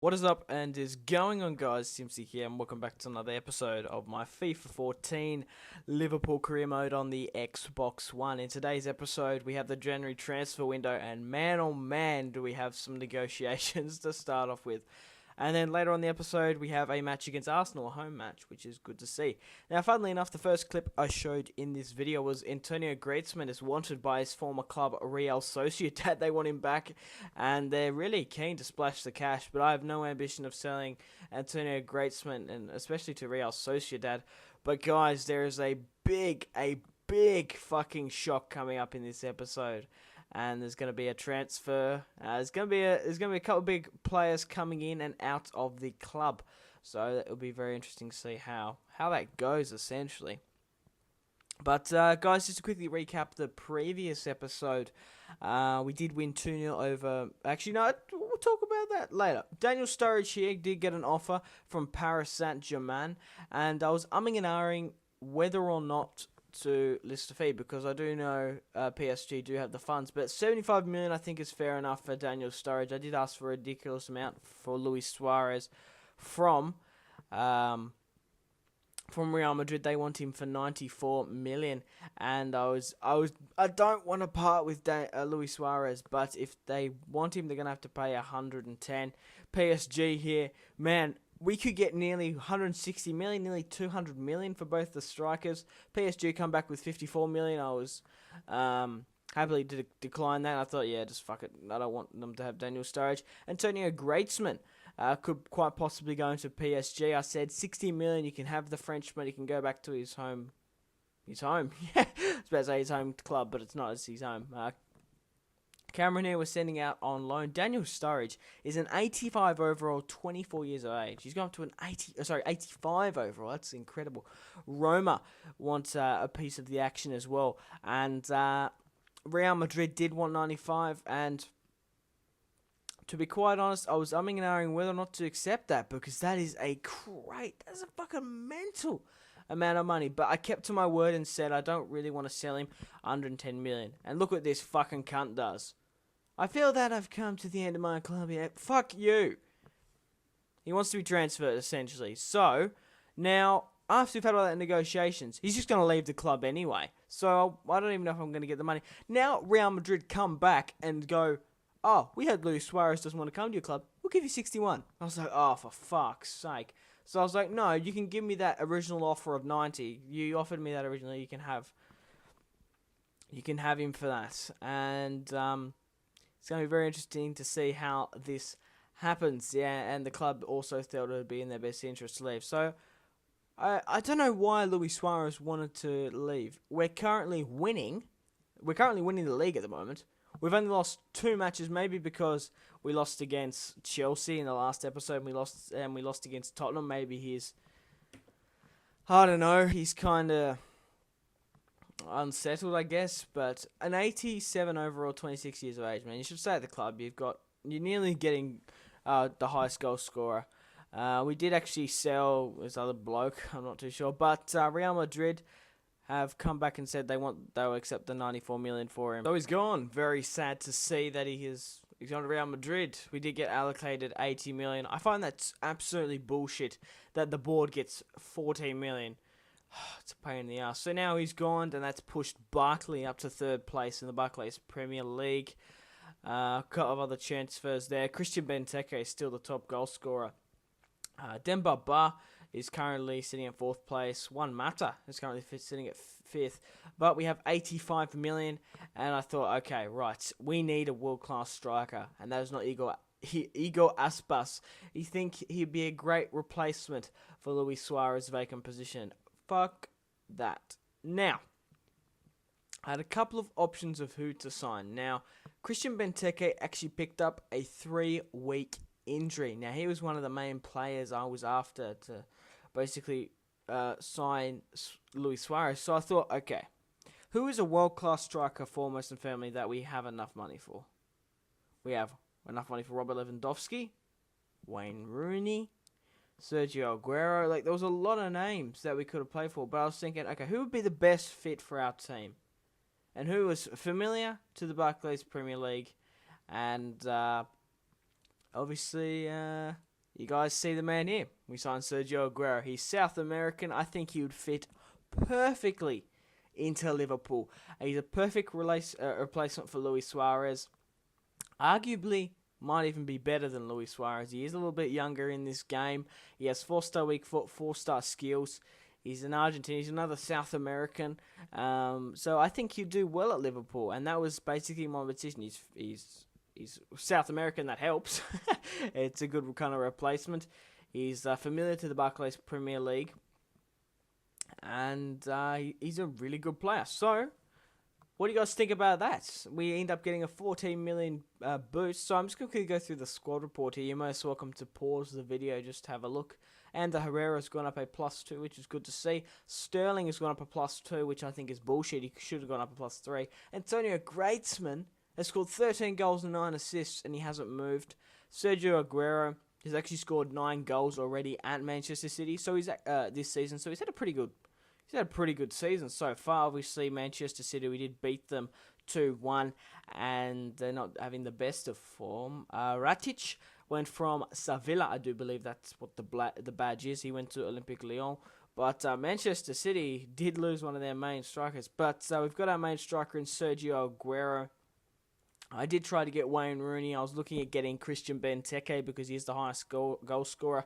What is up and is going on, guys? Simpsy here and welcome back to another episode of my FIFA 14 Liverpool career mode on the Xbox One. In today's episode we have the January transfer window, and man oh man do we have some negotiations to start off with. And then later on the episode, we have a match against Arsenal, a home match, which is good to see. Now, funnily enough, the first clip I showed in this video was Antonio Griezmann is wanted by his former club, Real Sociedad. They want him back, and they're really keen to splash the cash. But I have no ambition of selling Antonio Griezmann, and especially to Real Sociedad. But guys, there is a big fucking shock coming up in this episode. And there's going to be a transfer. There's going to be a couple of big players coming in and out of the club. So it'll be very interesting to see how that goes, essentially. But guys, just to quickly recap the previous episode, we did win 2-0 over. Actually, no, we'll talk about that later. Daniel Sturridge here did get an offer from Paris Saint-Germain, and I was umming and ahhing whether or not to list a fee, because I do know PSG do have the funds, but 75 million I think is fair enough for Daniel Sturridge. I did ask for a ridiculous amount for Luis Suarez from Real Madrid. They want him for 94 million, and I don't want to part with Luis Suarez, but if they want him, they're gonna have to pay 110. PSG here, man. We could get nearly 160 million, nearly 200 million for both the strikers. PSG come back with 54 million. I was happily to decline that. I thought, yeah, just fuck it. I don't want them to have Daniel Sturridge. Antonio Griezmann could quite possibly go into PSG. I said 60 million. You can have the Frenchman. He can go back to his home. His home. Yeah, I was about to say his home club, but it's not. It's his home. Cameron here was sending out on loan. Daniel Sturridge is an 85 overall, 24 years of age. He's gone up to an 85 overall. That's incredible. Roma wants a piece of the action as well. And Real Madrid did want 95. And to be quite honest, I was umming and ahhing whether or not to accept that, because that is that's a fucking mental amount of money. But I kept to my word and said I don't really want to sell him 110 million. And look what this fucking cunt does. I feel that I've come to the end of my club yet. Fuck you. He wants to be transferred, essentially. So, now, after we've had all that negotiations, he's just going to leave the club anyway. So, I don't even know if I'm going to get the money. Now, Real Madrid come back and go, oh, we heard Luis Suarez doesn't want to come to your club. We'll give you 61. I was like, oh, for fuck's sake. So I was like, no, you can give me that original offer of 90. You offered me that originally. You can have him for that. And it's going to be very interesting to see how this happens. Yeah, and the club also thought it would be in their best interest to leave. So I don't know why Luis Suarez wanted to leave. We're currently winning. We're currently winning the league at the moment. We've only lost 2 matches, maybe because we lost against Chelsea in the last episode, and we lost against Tottenham. Maybe I don't know, he's kind of unsettled, I guess. But an 87 overall, 26 years of age, man. You should stay at the club. You're nearly getting the highest goal scorer. We did actually sell this other bloke. I'm not too sure, but Real Madrid have come back and said they'll accept the 94 million for him. So he's gone. Very sad to see that he's gone to Real Madrid. We did get allocated 80 million. I find that's absolutely bullshit that the board gets 14 million. It's a pain in the ass. So now he's gone, and that's pushed Barkley up to 3rd place in the Barclays Premier League. A couple of other transfers there. Christian Benteke is still the top goal scorer. Demba Ba is currently sitting at 4th place. Juan Mata is currently sitting at 5th. But we have 85 million, and I thought, okay, right, we need a world-class striker, and that is not Igor Aspas. You think he'd be a great replacement for Luis Suarez's vacant position? Fuck that. Now, I had a couple of options of who to sign. Now, Christian Benteke actually picked up a 3-week injury. Now, he was one of the main players I was after to basically sign Luis Suarez. So I thought, okay, who is a world-class striker, foremost and firmly, that we have enough money for? We have enough money for Robert Lewandowski, Wayne Rooney, Sergio Aguero. Like, there was a lot of names that we could have played for, but I was thinking, okay, who would be the best fit for our team? And who was familiar to the Barclays Premier League, and obviously you guys see the man here. We signed Sergio Aguero. He's South American. I think he would fit perfectly into Liverpool. He's a perfect replacement for Luis Suarez. Arguably, might even be better than Luis Suarez. He is a little bit younger in this game. He has 4-star weak foot, 4-star skills. He's an Argentine. He's another South American. So I think he'd do well at Liverpool. And that was basically my decision. He's South American. That helps. It's a good kind of replacement. He's familiar to the Barclays Premier League. And he's a really good player. So, what do you guys think about that? We end up getting a 14 million boost. So I'm just going to go through the squad report here. You're most welcome to pause the video, just have a look. And the Herrera's gone up a +2, which is good to see. Sterling has gone up a +2, which I think is bullshit. He should have gone up a +3. Antonio Griezmann has scored 13 goals and 9 assists, and he hasn't moved. Sergio Aguero has actually scored 9 goals already at Manchester City. So he's this season. So he's had a pretty good season so far. Obviously, Manchester City, we did beat them 2-1, and they're not having the best of form. Rakitic went from Sevilla, I do believe that's what the badge is. He went to Olympique Lyon. But Manchester City did lose one of their main strikers. But we've got our main striker in Sergio Aguero. I did try to get Wayne Rooney. I was looking at getting Christian Benteke because he's the highest goal scorer.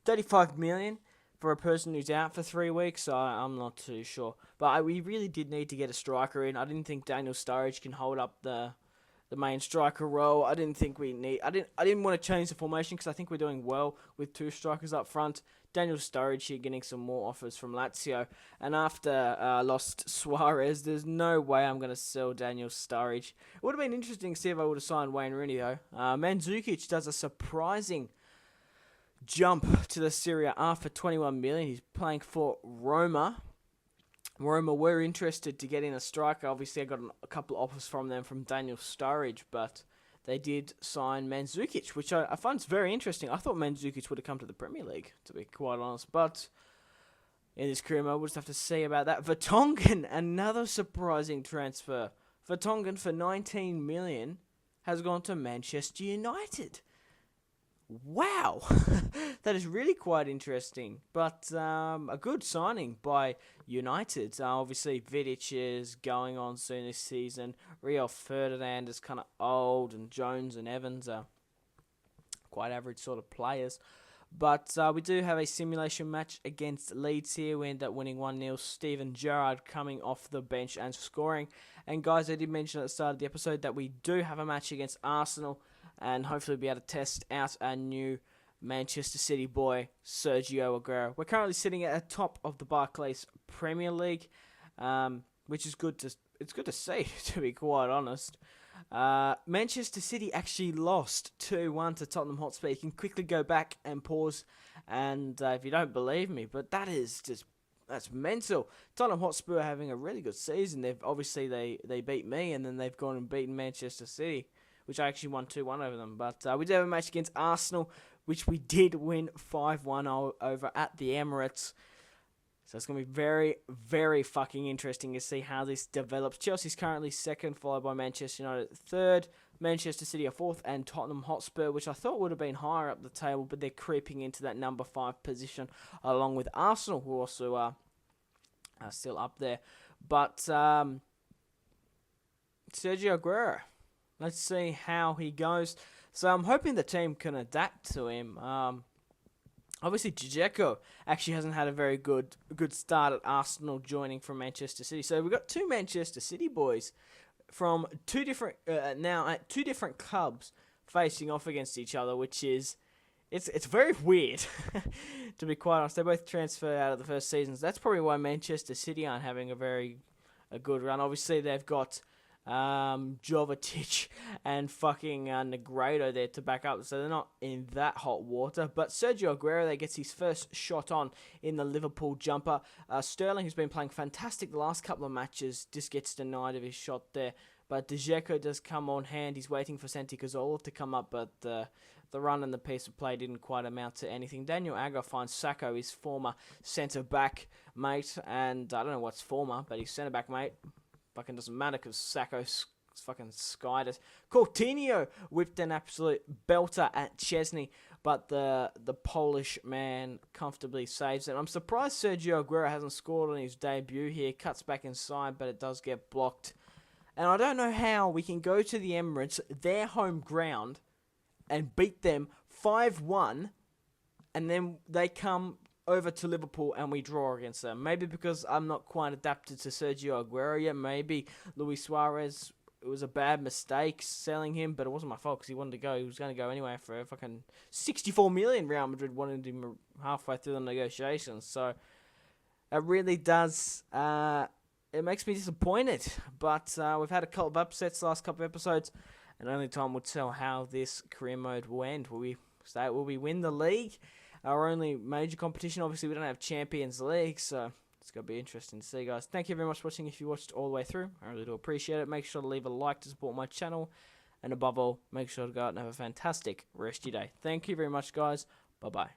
35 million for a person who's out for 3 weeks, so I'm not too sure. But we really did need to get a striker in. I didn't think Daniel Sturridge can hold up the main striker role. I didn't want to change the formation because I think we're doing well with 2 strikers up front. Daniel Sturridge here getting some more offers from Lazio. And after lost Suarez, there's no way I'm going to sell Daniel Sturridge. It would have been interesting to see if I would have signed Wayne Rooney, though. Mandzukic does a surprising jump to the Serie A for 21 million. He's playing for Roma. Roma were interested to get in a striker. Obviously, I got a couple of offers from them from Daniel Sturridge, but they did sign Mandzukic, which I find very interesting. I thought Mandzukic would have come to the Premier League, to be quite honest, but in this career mode, we'll just have to see about that. Vertonghen, another surprising transfer. Vertonghen for 19 million has gone to Manchester United. Wow, that is really quite interesting, but a good signing by United. Obviously, Vidic is going on soon this season. Rio Ferdinand is kind of old, and Jones and Evans are quite average sort of players. But we do have a simulation match against Leeds here. We end up winning 1-0. Steven Gerrard coming off the bench and scoring. And guys, I did mention at the start of the episode that we do have a match against Arsenal, and hopefully be able to test out our new Manchester City boy, Sergio Aguero. We're currently sitting at the top of the Barclays Premier League, which is good to see, to be quite honest. Manchester City actually lost 2-1 to Tottenham Hotspur. You can quickly go back and pause, and if you don't believe me, but that's mental. Tottenham Hotspur are having a really good season. They beat me, and then they've gone and beaten Manchester City, which I actually won 2-1 over them. But we did have a match against Arsenal, which we did win 5-1 over at the Emirates. So it's going to be very, very fucking interesting to see how this develops. Chelsea's currently second, followed by Manchester United third. Manchester City are fourth, and Tottenham Hotspur, which I thought would have been higher up the table, but they're creeping into that number 5 position, along with Arsenal, who also are still up there. But Sergio Aguero, let's see how he goes. So I'm hoping the team can adapt to him. Obviously, Dzeko actually hasn't had a very good start at Arsenal, joining from Manchester City. So we've got 2 Manchester City boys from 2 different now at 2 different clubs facing off against each other, which is it's very weird to be quite honest. They both transferred out of the first seasons. That's probably why Manchester City aren't having a good run. Obviously, they've got Jovetic and fucking Negredo there to back up, so they're not in that hot water. But Sergio Aguero, they gets his first shot on in the Liverpool jumper. Sterling, who's been playing fantastic the last couple of matches, just gets denied of his shot there. But Dzeko does come on hand. He's waiting for Santi Cazorla to come up, but the run and the piece of play didn't quite amount to anything. Daniel Agger finds Sacco, his former centre-back mate, and I don't know what's former, but he's centre-back mate. Fucking doesn't matter because Sacco fucking skied us. Coutinho whipped an absolute belter at Chesney, but the Polish man comfortably saves it. I'm surprised Sergio Aguero hasn't scored on his debut here. Cuts back inside, but it does get blocked. And I don't know how we can go to the Emirates, their home ground, and beat them 5-1, and then they come over to Liverpool and we draw against them. Maybe because I'm not quite adapted to Sergio Aguero yet. Maybe Luis Suarez, it was a bad mistake selling him, but it wasn't my fault because he wanted to go. He was going to go anyway for fucking 64 million. Real Madrid wanted him halfway through the negotiations. So it really does... it makes me disappointed, but we've had a couple of upsets the last couple of episodes, and only time will tell how this career mode will end. Will we win the league? Our only major competition, obviously we don't have Champions League, so it's going to be interesting to see, guys. Thank you very much for watching. If you watched all the way through, I really do appreciate it. Make sure to leave a like to support my channel, and above all, make sure to go out and have a fantastic rest of your day. Thank you very much, guys. Bye-bye.